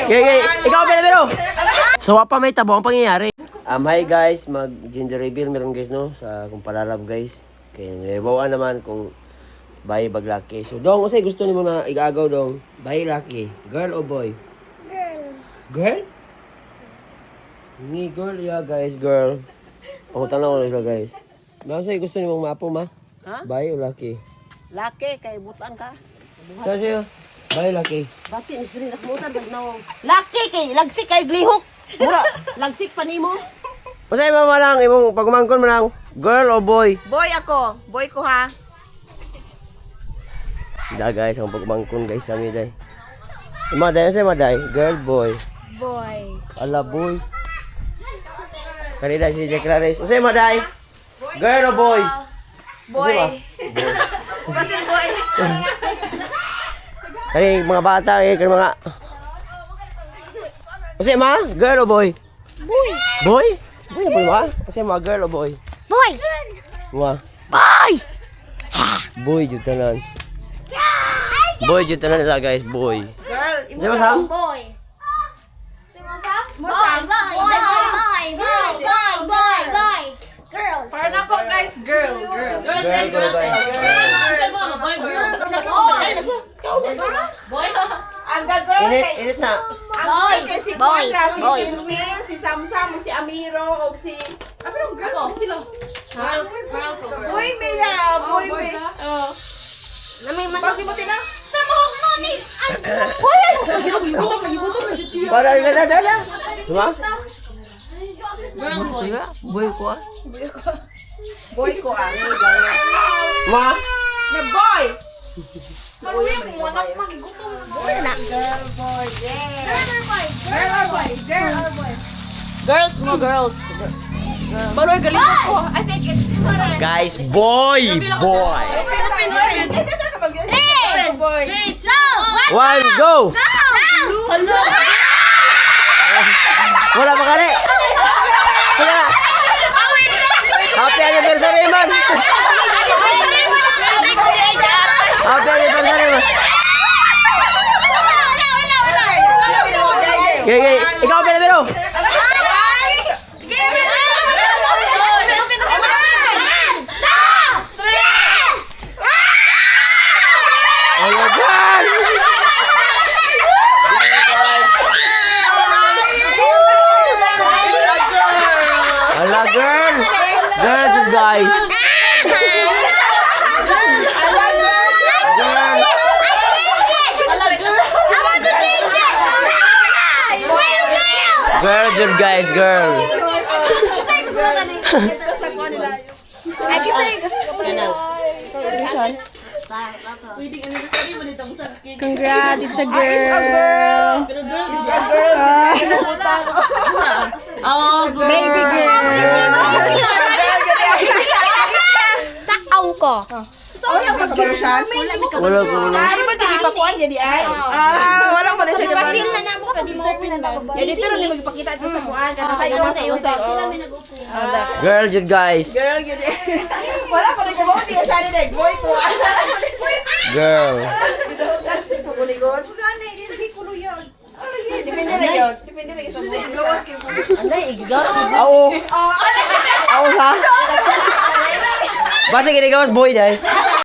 Okay. Ikaw, pero. So, pa may tabo ang pangyayari. Hi guys, mag-gender reveal meron guys no sa kung palalab guys. Kaya nilibawaan naman kung bayi bag laki. So, dong, usay gusto nimo na igagaw dong. Bayi laki, girl o boy? Girl. Girl? Ni girl ya guys, girl. Pangutang lang ko nila guys. Usay gusto nimo mapo ma? Ha? Bayi o laki? Laki, kay butan ka. Kasi bayi laki. Bakit ni Sri nakmutan pag nawang. Laki kay, lagsik kay glihok. Mura, lagsik pa nimo. Usay mo lang, imong pagumangkon mo lang, girl o boy? Boy ako. Boy ko ha. Da guys, ang pagumangkon guys sa mi day. Maday, say maday, girl, boy. Boy. Ala boy. Kanina si Jack Clarice. Usay maday, girl o boy? Boy. Kasi boy. Kani mga bata, kani mga... Usay ma, girl o boy? Boy. Boy? Boy na boy ma? Usay ma, girl o boy? Boy. Ma? Boy. Boy, jud tanan. Boy, jud tanan nila guys, boy. Girl. Usay ma sam? Boy. Boy. Girl. Para na ko guys, girl. Girl ko guys. Ang girl Init na. Ang kay si Contra, si Tintin, si Samsam, si Amiro, o si... Ano yung girl? Sila? Boy, may na. Boy, may. Bakit mo tina? Sa mahog mo ni... Boy! Para na. Diba? Boy ko ah. Boy ko ah. Ma? Na boy! Maluya mo, anak magigutom na. Boy na. Girl, boy, yeah. Girl or boy? Girl or boy? Girls mo, girls. Baroy galing ko. I think it's Guys, boy! Boy! Boy. 1, go! Wala pa kali! Wala! Happy anniversary man! Happy anniversary man! Okay. Ikaw, pero! Oh my God! Ala, girl! Girl, you guys! Girl, you guys, girl! Congrats, it's a girl. Baby girl. Takaw ko. Wala ko na. Ay, ba di pa kuan jadi ay? Wala mo na siya naman. Pasil na namo ka di mo pinababa. Ya dito rin magpakita ito sa kuan kana sa iyo sa Girl, you guys! Girl, gid. Wala pa rin ko mo di siya ni deg boy ko. Girl! Kasi po kuligon. Gani, di lagi kuluyan. Depende na yun. Depende na sa mga. Gawas kay mo. Anday, igdar. Ako! Ako sa? Basta kinigawas boy dahil.